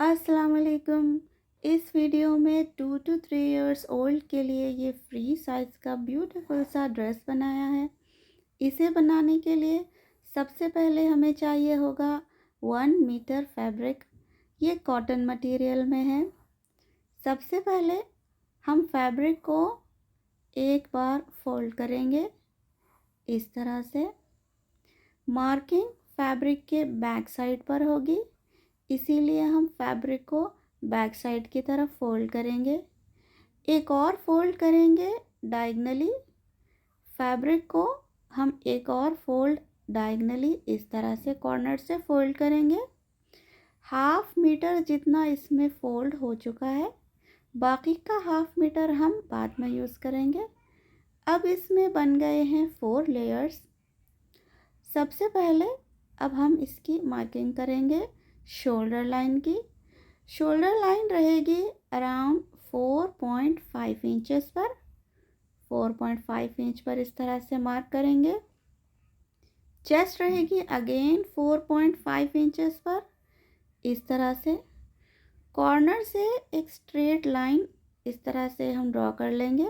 अस्सलाम वालेकुम। इस वीडियो में 2 to 3 इयर्स ओल्ड के लिए ये फ्री साइज़ का ब्यूटीफुल सा ड्रेस बनाया है। इसे बनाने के लिए सबसे पहले हमें चाहिए होगा 1 मीटर फैब्रिक। ये कॉटन मटेरियल में है। सबसे पहले हम फैब्रिक को एक बार फोल्ड करेंगे इस तरह से। मार्किंग फैब्रिक के बैक साइड पर होगी, इसीलिए हम फैब्रिक को बैक साइड की तरफ फोल्ड करेंगे। एक और फोल्ड करेंगे डायगनली। फैब्रिक को हम एक और फोल्ड डायगनली इस तरह से कॉर्नर से फोल्ड करेंगे। 1/2 मीटर जितना इसमें फोल्ड हो चुका है, बाकी का 1/2 मीटर हम बाद में यूज़ करेंगे। अब इसमें बन गए हैं 4 लेयर्स। सबसे पहले अब हम इसकी मार्किंग करेंगे शोल्डर लाइन की। शोल्डर लाइन रहेगी अराउंड 4.5 इंचेस पर। 4.5 इंच पर इस तरह से मार्क करेंगे। चेस्ट रहेगी अगेन 4.5 इंचेस पर इस तरह से। कॉर्नर से एक स्ट्रेट लाइन इस तरह से हम ड्रॉ कर लेंगे।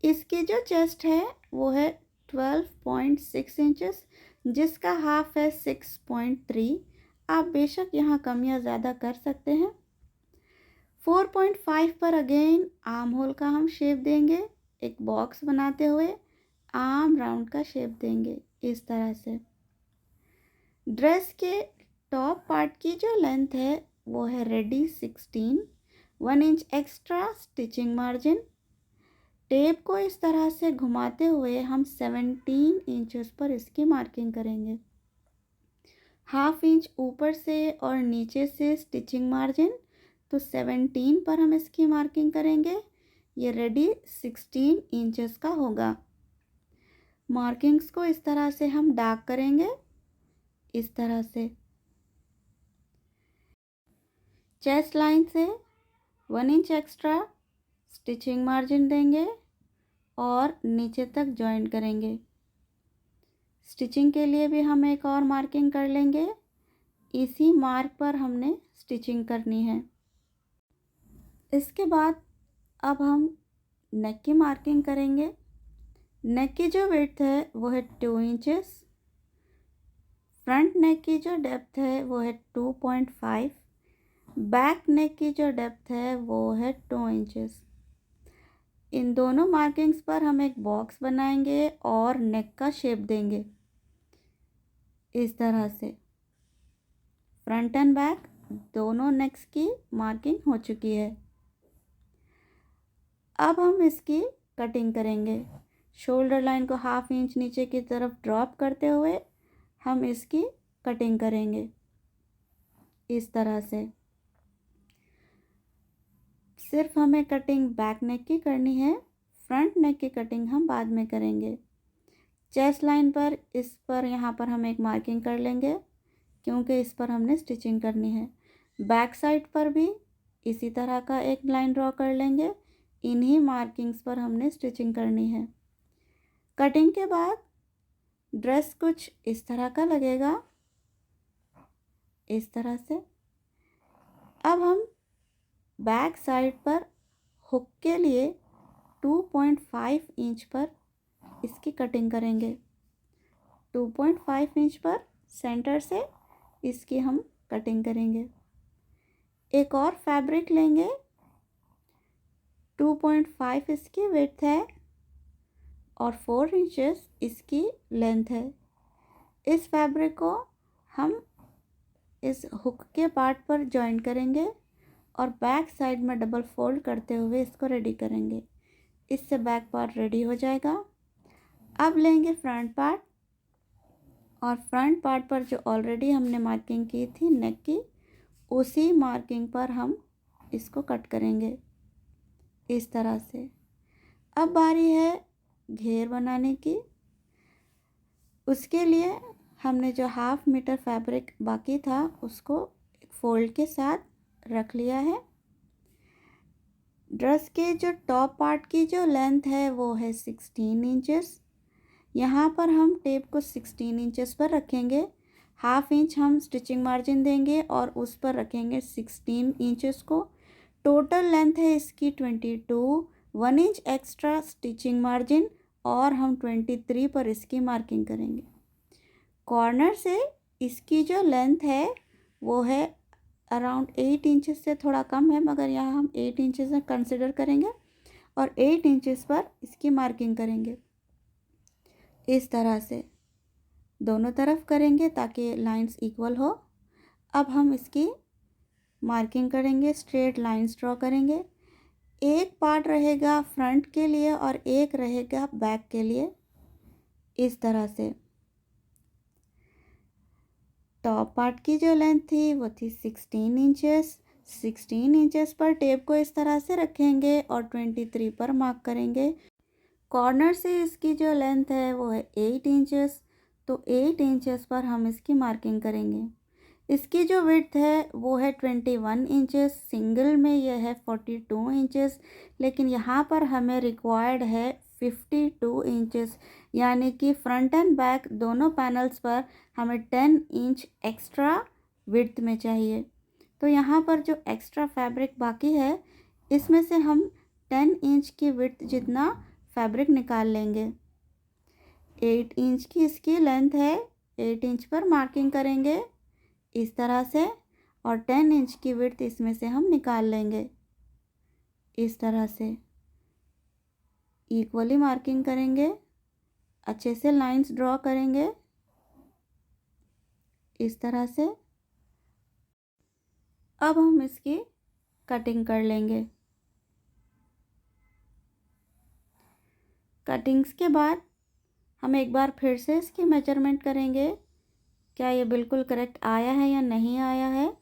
इसकी जो चेस्ट है वो है 12.6 इंचेस, जिसका हाफ है 6.3। आप बेशक यहाँ कम या ज़्यादा कर सकते हैं। 4.5 पर अगेन आर्म होल का हम शेप देंगे। एक बॉक्स बनाते हुए आर्म राउंड का शेप देंगे इस तरह से। ड्रेस के टॉप पार्ट की जो लेंथ है वो है ready 16। 1 inch extra stitching margin. Tape को इस तरह से घुमाते हुए हम 17 इंचेस पर इसकी मार्किंग करेंगे। 1/2 इंच ऊपर से और नीचे से स्टिचिंग मार्जिन, तो 17 पर हम इसकी मार्किंग करेंगे। ये रेडी 16 इंचेस का होगा। मार्किंग्स को इस तरह से हम डार्क करेंगे इस तरह से। चेस्ट लाइन से 1 इंच एक्स्ट्रा स्टिचिंग मार्जिन देंगे और नीचे तक जॉइन करेंगे। स्टिचिंग के लिए भी हम एक और मार्किंग कर लेंगे। इसी मार्क पर हमने स्टिचिंग करनी है। इसके बाद अब हम नेक की मार्किंग करेंगे। नेक की जो विड्थ है वो है 2 इंचेस। फ्रंट नेक की जो डेप्थ है वो है 2.5। बैक नेक की जो डेप्थ है वो है 2 इंचेस। इन दोनों मार्किंग्स पर हम एक बॉक्स बनाएंगे और नेक का शेप देंगे इस तरह से। फ्रंट एंड बैक दोनों नेक्स की मार्किंग हो चुकी है। अब हम इसकी कटिंग करेंगे। शोल्डर लाइन को 1/2 इंच नीचे की तरफ ड्रॉप करते हुए हम इसकी कटिंग करेंगे इस तरह से। सिर्फ हमें कटिंग बैक नेक की करनी है, फ्रंट नेक की कटिंग हम बाद में करेंगे। चेस्ट लाइन पर इस पर यहाँ पर हम एक मार्किंग कर लेंगे क्योंकि इस पर हमने स्टिचिंग करनी है। बैक साइड पर भी इसी तरह का एक लाइन ड्रॉ कर लेंगे। इन्हीं मार्किंग्स पर हमने स्टिचिंग करनी है। कटिंग के बाद ड्रेस कुछ इस तरह का लगेगा इस तरह से। अब हम बैक साइड पर हुक के लिए 2.5 इंच पर इसकी कटिंग करेंगे। 2.5 इंच पर सेंटर से इसकी हम कटिंग करेंगे। एक और फैब्रिक लेंगे। 2.5 इसकी विड्थ है और 4 इंचेस इसकी लेंथ है। इस फैब्रिक को हम इस हुक के पार्ट पर जॉइन करेंगे और बैक साइड में डबल फोल्ड करते हुए इसको रेडी करेंगे। इससे बैक पार्ट रेडी हो जाएगा। अब लेंगे फ्रंट पार्ट और फ्रंट पार्ट पर जो ऑलरेडी हमने मार्किंग की थी नेक की, उसी मार्किंग पर हम इसको कट करेंगे इस तरह से। अब बारी है घेर बनाने की। उसके लिए हमने जो 1/2 मीटर फैब्रिक बाकी था उसको एक फोल्ड के साथ रख लिया है। ड्रेस के जो टॉप पार्ट की जो लेंथ है वो है 16 इंचेस। यहाँ पर हम टेप को 16 इंचेस पर रखेंगे। हाफ इंच हम स्टिचिंग मार्जिन देंगे और उस पर रखेंगे 16 इंचेस को। टोटल लेंथ है इसकी 22, 1 इंच एक्स्ट्रा स्टिचिंग मार्जिन और हम 23 पर इसकी मार्किंग करेंगे। कॉर्नर से इसकी जो लेंथ है वो है अराउंड 8 इंचेस से थोड़ा कम है, मगर यहाँ हम 8 इंचेस कंसिडर करेंगे और 8 इंचेस पर इसकी मार्किंग करेंगे। इस तरह से दोनों तरफ करेंगे ताकि लाइंस इक्वल हो। अब हम इसकी मार्किंग करेंगे, स्ट्रेट लाइंस ड्रॉ करेंगे। एक पार्ट रहेगा फ्रंट के लिए और एक रहेगा बैक के लिए। इस तरह से टॉप पार्ट की जो लेंथ थी वो थी 16 इंचेस। 16 इंचेस पर टेप को इस तरह से रखेंगे और 23 पर मार्क करेंगे। कॉर्नर से इसकी जो लेंथ है वो है 8 इंचेस, तो 8 इंचेस पर हम इसकी मार्किंग करेंगे। इसकी जो विड्थ है वो है 21 इंचेस, सिंगल में यह है 42 इंचेस, लेकिन यहाँ पर हमें रिक्वायर्ड है 52 इंचेस, यानी कि फ्रंट एंड बैक दोनों पैनल्स पर हमें 10 इंच एक्स्ट्रा विड्थ में चाहिए। तो यहाँ पर जो एक्स्ट्रा फैब्रिक बाकी है इसमें से हम 10 इंच की विड्थ जितना फैब्रिक निकाल लेंगे। 8 इंच की इसकी लेंथ है, 8 इंच पर मार्किंग करेंगे इस तरह से, और 10 इंच की विड्थ इसमें से हम निकाल लेंगे। इस तरह से इक्वली मार्किंग करेंगे, अच्छे से लाइंस ड्रॉ करेंगे इस तरह से। अब हम इसकी कटिंग कर लेंगे। कटिंग्स के बाद हम एक बार फिर से इसकी मेजरमेंट करेंगे, क्या ये बिल्कुल करेक्ट आया है या नहीं आया है।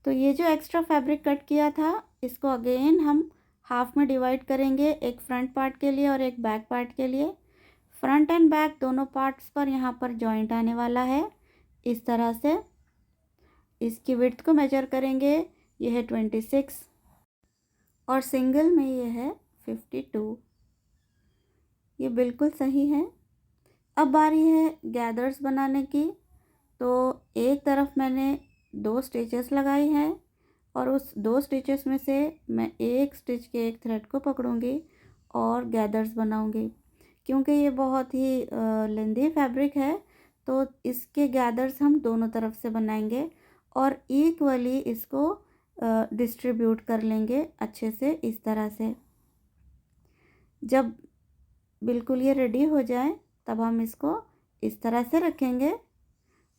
तो ये जो एक्स्ट्रा फैब्रिक कट किया था इसको अगेन हम हाफ में डिवाइड करेंगे, एक फ्रंट पार्ट के लिए और एक बैक पार्ट के लिए। फ्रंट एंड बैक दोनों पार्ट्स पर यहाँ पर जॉइंट आने वाला है इस तरह से। इसकी विड्थ को मेजर करेंगे, ये है 26 और सिंगल में ये है 52। ये बिल्कुल सही है। अब बारी है गैदर्स बनाने की। तो एक तरफ मैंने 2 स्टिचेस लगाई हैं और उस 2 स्टिचेस में से मैं एक स्टिच के एक थ्रेड को पकड़ूंगी और गैदर्स बनाऊंगी। क्योंकि ये बहुत ही लेंदी फैब्रिक है तो इसके गैदर्स हम दोनों तरफ से बनाएंगे और इक्वली इसको डिस्ट्रीब्यूट कर लेंगे अच्छे से इस तरह से। जब बिल्कुल ये रेडी हो जाए तब हम इसको इस तरह से रखेंगे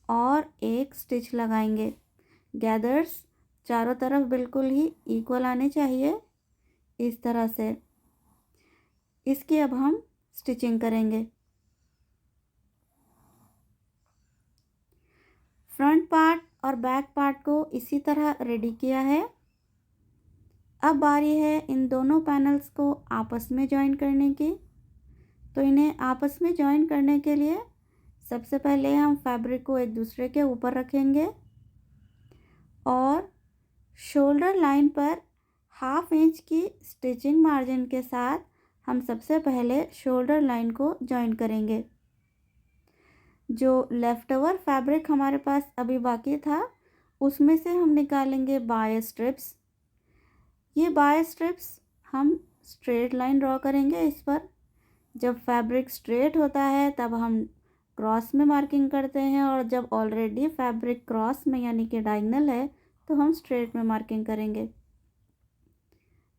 और एक स्टिच लगाएंगे। गैदर्स चारों तरफ बिल्कुल ही इक्वल आने चाहिए इस तरह से। इसकी अब हम स्टिचिंग करेंगे। फ्रंट पार्ट और बैक पार्ट को इसी तरह रेडी किया है। अब बारी है इन दोनों पैनल्स को आपस में जॉइन करने की। तो इन्हें आपस में जॉइन करने के लिए सबसे पहले हम फैब्रिक को एक दूसरे के ऊपर रखेंगे और शोल्डर लाइन पर हाफ इंच की स्टिचिंग मार्जिन के साथ हम सबसे पहले शोल्डर लाइन को जॉइन करेंगे। जो लेफ़्ट ओवर फैब्रिक हमारे पास अभी बाकी था उसमें से हम निकालेंगे बाय स्ट्रिप्स। ये बाय स्ट्रिप्स हम स्ट्रेट लाइन ड्रॉ करेंगे इस पर। जब फैब्रिक स्ट्रेट होता है तब हम क्रॉस में मार्किंग करते हैं और जब ऑलरेडी फैब्रिक क्रॉस में यानी कि डायगोनल है तो हम स्ट्रेट में मार्किंग करेंगे।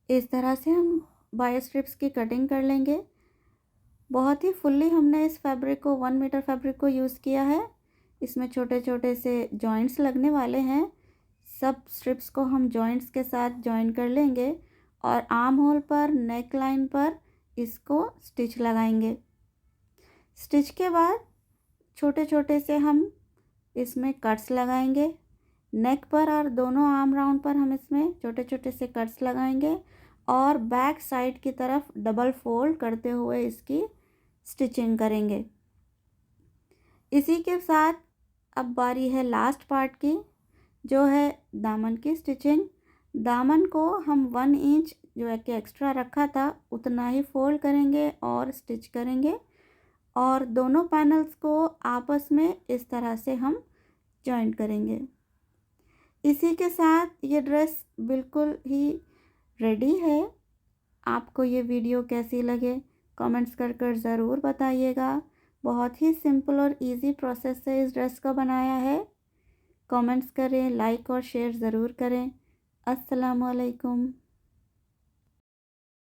इस तरह से हम बाय स्ट्रिप्स की कटिंग कर लेंगे। बहुत ही फुल्ली हमने इस फैब्रिक को 1 मीटर फैब्रिक को यूज़ किया है। इसमें छोटे छोटे से जॉइंट्स लगने वाले हैं। सब स्ट्रिप्स को हम जॉइंट्स के साथ जॉइन कर लेंगे और आर्म होल पर नेक लाइन पर इसको स्टिच लगाएंगे। स्टिच के बाद छोटे छोटे से हम इसमें कट्स लगाएंगे। नेक पर और दोनों आर्म राउंड पर हम इसमें छोटे छोटे से कट्स लगाएंगे और बैक साइड की तरफ डबल फोल्ड करते हुए इसकी स्टिचिंग करेंगे। इसी के साथ अब बारी है लास्ट पार्ट की, जो है दामन की स्टिचिंग। दामन को हम 1 इंच जो है कि एक्स्ट्रा रखा था उतना ही फोल्ड करेंगे और स्टिच करेंगे और दोनों पैनल्स को आपस में इस तरह से हम जॉइंट करेंगे। इसी के साथ ये ड्रेस बिल्कुल ही रेडी है। आपको ये वीडियो कैसी लगे कमेंट्स कर ज़रूर बताइएगा। बहुत ही सिंपल और इजी प्रोसेस से इस ड्रेस को बनाया है। कमेंट्स करें, लाइक और शेयर ज़रूर करें। अस्सलामुअलैकुम।